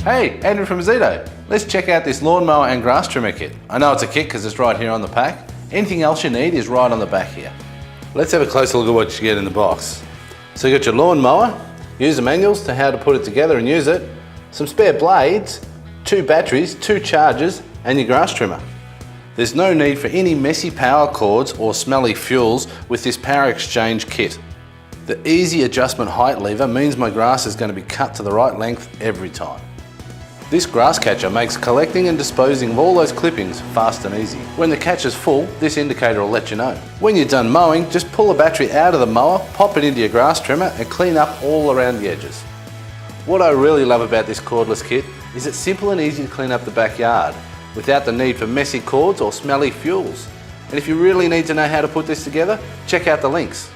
Hey, Andrew from Ozito. Let's check out this lawn mower and grass trimmer kit. I know it's a kit because it's right here on the pack. Anything else you need is right on the back here. Let's have a closer look at what you get in the box. So you got your lawn mower, user manuals to how to put it together and use it, some spare blades, 2 batteries, 2 chargers, and your grass trimmer. There's no need for any messy power cords or smelly fuels with this power exchange kit. The easy adjustment height lever means my grass is going to be cut to the right length every time. This grass catcher makes collecting and disposing of all those clippings fast and easy. When the catcher's full, this indicator will let you know. When you're done mowing, just pull the battery out of the mower, pop it into your grass trimmer and clean up all around the edges. What I really love about this cordless kit is it's simple and easy to clean up the backyard without the need for messy cords or smelly fuels. And if you really need to know how to put this together, check out the links.